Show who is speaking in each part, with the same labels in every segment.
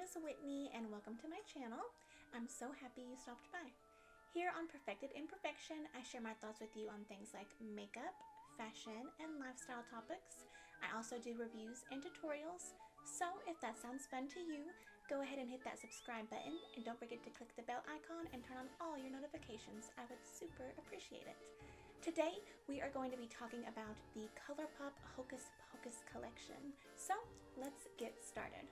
Speaker 1: name is Whitney and welcome to my channel. I'm so happy you stopped by. Here on Perfected Imperfection, I share my thoughts with you on things like makeup, fashion, and lifestyle topics. I also do reviews and tutorials, so if that sounds fun to you, go ahead and hit that subscribe button and don't forget to click the bell icon and turn on all your notifications. I would super appreciate it. Today, we are going to be talking about the ColourPop Hocus Pocus collection. So, let's get started.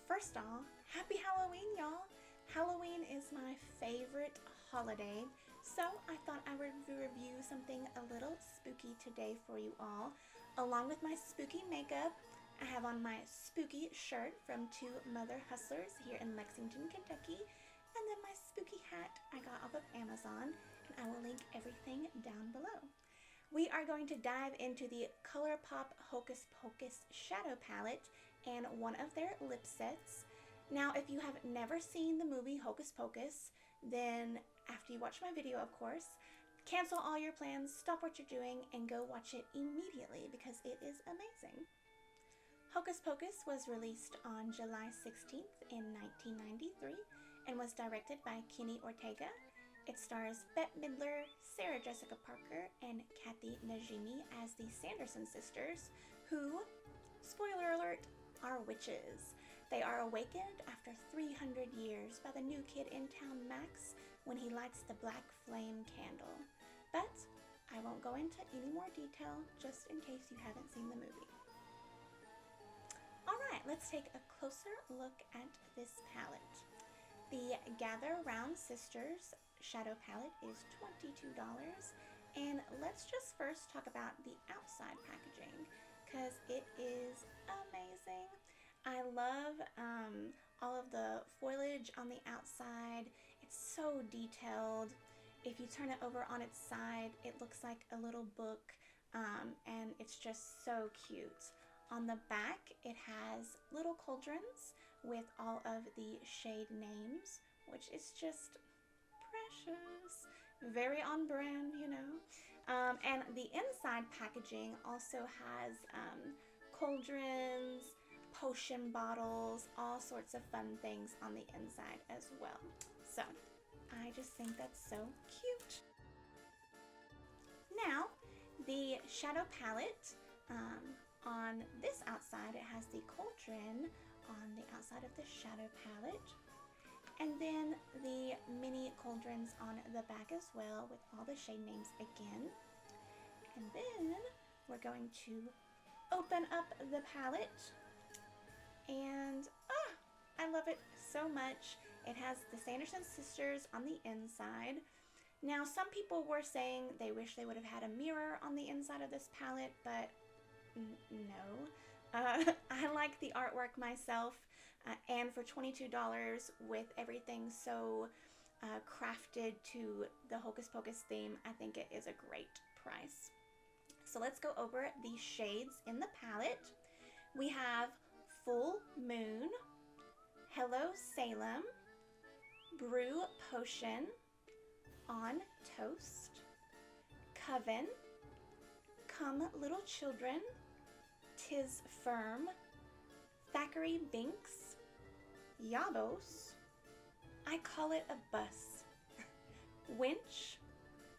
Speaker 1: First off, happy Halloween, y'all! Halloween is my favorite holiday, so I thought I would review something a little spooky today for you all. Along with my spooky makeup, I have on my spooky shirt from Two Mother Hustlers here in Lexington, Kentucky, and then my spooky hat I got off of Amazon, and I will link everything down below. We are going to dive into the ColourPop Hocus Pocus Shadow Palette and one of their lip sets. Now, if you have never seen the movie Hocus Pocus, then after you watch my video, of course, cancel all your plans, stop what you're doing, and go watch it immediately because it is amazing. Hocus Pocus was released on July 16th in 1993 and was directed by Kenny Ortega. It stars Bette Midler, Sarah Jessica Parker, and Kathy Najimy as the Sanderson sisters, who, spoiler alert, are witches. They are awakened after 300 years by the new kid in town, Max, when he lights the black flame candle. But I won't go into any more detail just in case you haven't seen the movie. Alright, let's take a closer look at this palette. The Gather Round Sisters Shadow Palette is $22, and let's just first talk about the outside packaging because it is amazing. I love all of the foliage on the outside. It's so detailed. If you turn it over on its side, it looks like a little book, and it's just so cute. On the back, it has little cauldrons with all of the shade names, which is just precious. Very on brand, you know. And the inside packaging also has cauldrons, potion bottles, all sorts of fun things on the inside as well. So, I just think that's so cute. Now, the shadow palette, on this outside, it has the cauldron on the outside of the shadow palette. And then the mini cauldrons on the back as well with all the shade names again. And then we're going to open up the palette. And I love it so much. It has the Sanderson sisters on the inside. Now, some people were saying they wish they would have had a mirror on the inside of this palette, but no. I like the artwork myself, and for $22 with everything so crafted to the Hocus Pocus theme, I think it is a great price. So let's go over the shades in the palette. We have Full Moon, Hello Salem, Brew Potion, On Toast, Coven, Come Little Children, 'Tis Firm, Thackeray Binks, Yabos, I Call It a Bus, Winch,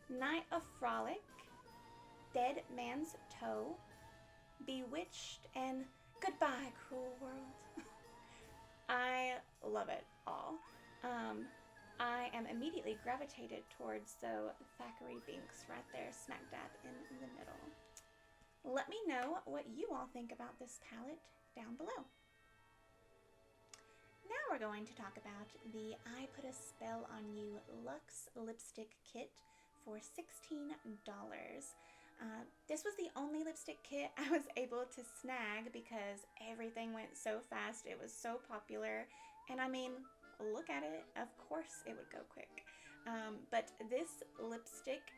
Speaker 1: Night of Frolic, Dead Man's Toe, Bewitched, and Goodbye Cruel World. I love it all. I am immediately gravitated towards the Thackeray Binks right there, smack dab in the middle. Let me know what you all think about this palette down below. Now we're going to talk about the I Put a Spell on You LUX Lipstick Kit for $16. This was the only lipstick kit I was able to snag because everything went so fast. It was so popular, and I mean, look at it. Of course it would go quick. But this lipstick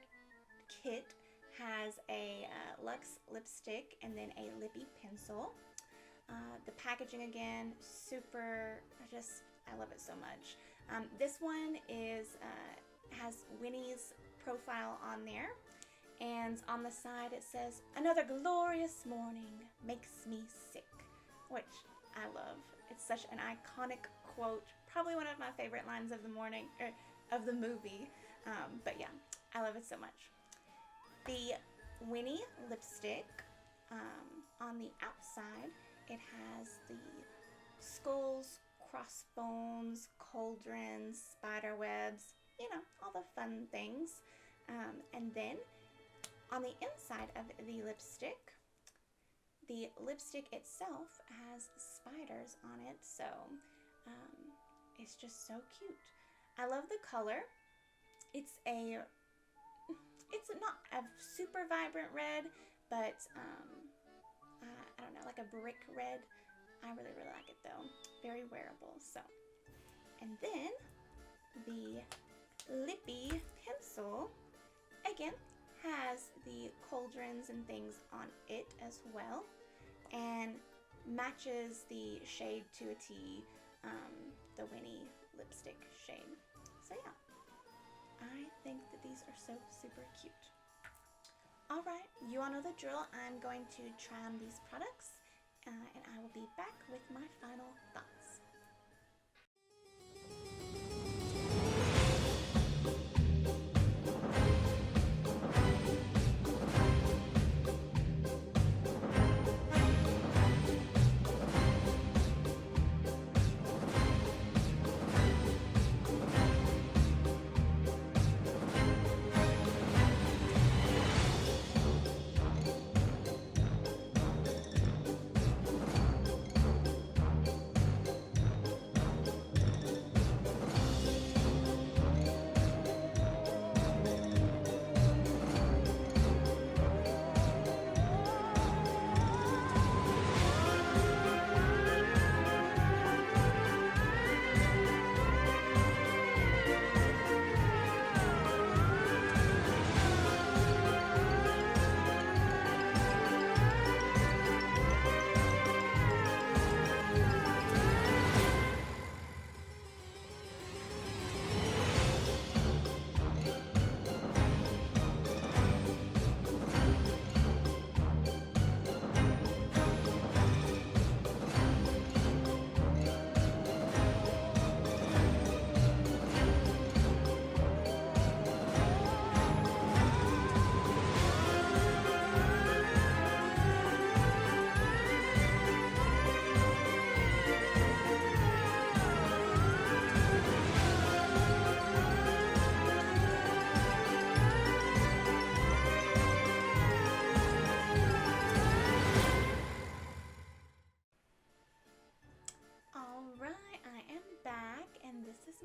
Speaker 1: kit has a LUX lipstick and then a lippy pencil. The packaging again, super, I love it so much. This one has Winnie's profile on there, and on the side it says, "Another glorious morning makes me sick," which I love. It's such an iconic quote, probably one of my favorite lines of the morning, or of the movie. But yeah, I love it so much. The Winnie lipstick, on the outside, it has the skulls, crossbones, cauldrons, spider webs, you know, all the fun things. And then on the inside of the lipstick itself has spiders on it, so it's just so cute. I love the color. It's not a super vibrant red, but I don't know, like a brick red. I really, really like it though. Very wearable. So, and then the Lippy pencil, again, has the cauldrons and things on it as well, and matches the shade to a T, the Winnie lipstick shade. So yeah, I think that these are so super cute. Alright, you all know the drill. I'm going to try on these products, and I will be back with my final thoughts.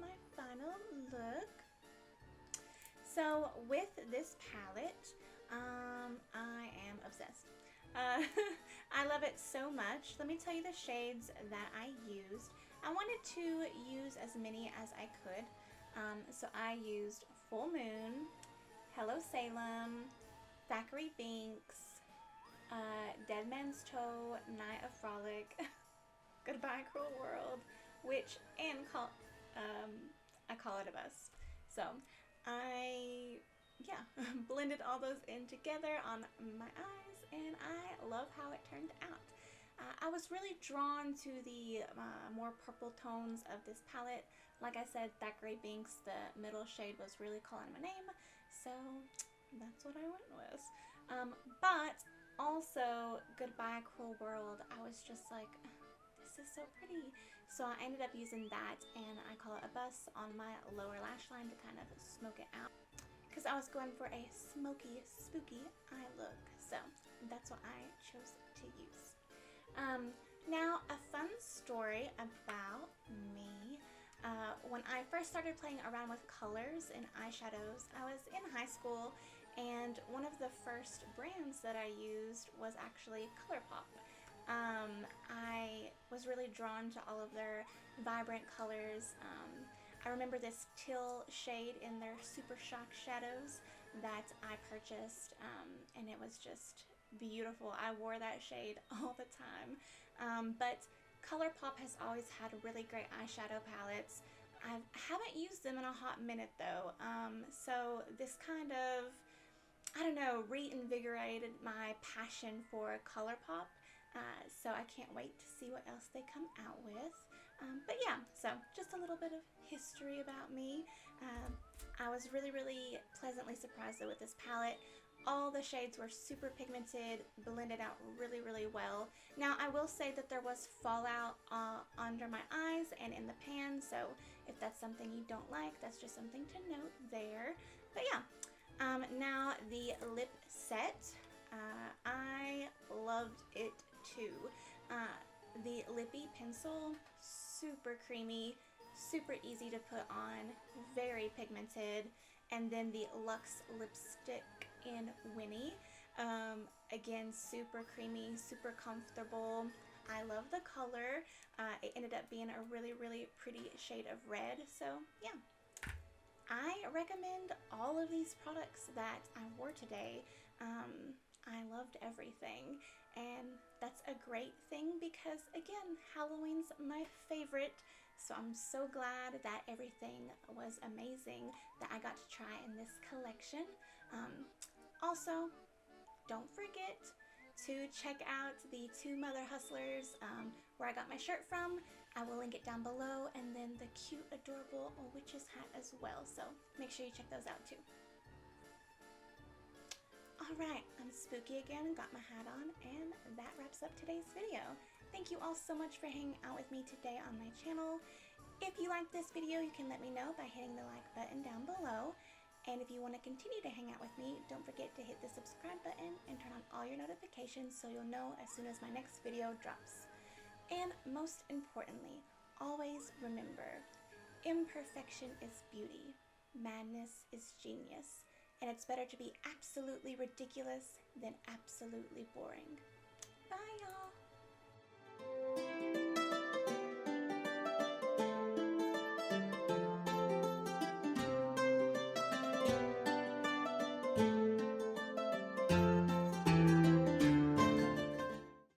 Speaker 1: my final look. So with this palette, I am obsessed. I love it so much. Let me tell you the shades that I used. I wanted to use as many as I could. So I used Full Moon, Hello Salem, Thackeray Binks, Dead Man's Toe, Night of Frolic, Goodbye Cruel World, Witch, and I Call It a Bus. So I blended all those in together on my eyes, and I love how it turned out. I was really drawn to the more purple tones of this palette. Like I said, Thackeray Binks, the middle shade, was really calling my name, so that's what I went with. But also, Goodbye Cruel World, I was just like, this is so pretty. So I ended up using that, and I Call It a Bus on my lower lash line to kind of smoke it out, because I was going for a smoky, spooky eye look. So that's what I chose to use. Now, a fun story about me. When I first started playing around with colors and eyeshadows, I was in high school, and one of the first brands that I used was actually ColourPop. I was really drawn to all of their vibrant colors. I remember this teal shade in their Super Shock shadows that I purchased, and it was just beautiful. I wore that shade all the time. But ColourPop has always had really great eyeshadow palettes. I haven't used them in a hot minute though, so this kind of, I don't know, reinvigorated my passion for ColourPop. So I can't wait to see what else they come out with. But yeah, so just a little bit of history about me. I was really, really pleasantly surprised though with this palette. All the shades were super pigmented, blended out really, really well. Now I will say that there was fallout under my eyes and in the pan, so if that's something you don't like, that's just something to note there. But yeah, now the lip set. I loved it too. The lippy pencil, super creamy, super easy to put on, very pigmented. And then the LUX Lipstick in Winnie. Again, super creamy, super comfortable. I love the color. It ended up being a really, really pretty shade of red. So yeah, I recommend all of these products that I wore today. I loved everything, and that's a great thing because, again, Halloween's my favorite, so I'm so glad that everything was amazing that I got to try in this collection. Also, don't forget to check out the Two Mother Hustlers, where I got my shirt from. I will link it down below, and then the cute, adorable witch's hat as well, so make sure you check those out too. Alright, I'm Spooky again, got my hat on, and that wraps up today's video. Thank you all so much for hanging out with me today on my channel. If you liked this video, you can let me know by hitting the like button down below. And if you want to continue to hang out with me, don't forget to hit the subscribe button and turn on all your notifications so you'll know as soon as my next video drops. And most importantly, always remember, imperfection is beauty, madness is genius. And it's better to be absolutely ridiculous than absolutely boring. Bye, y'all!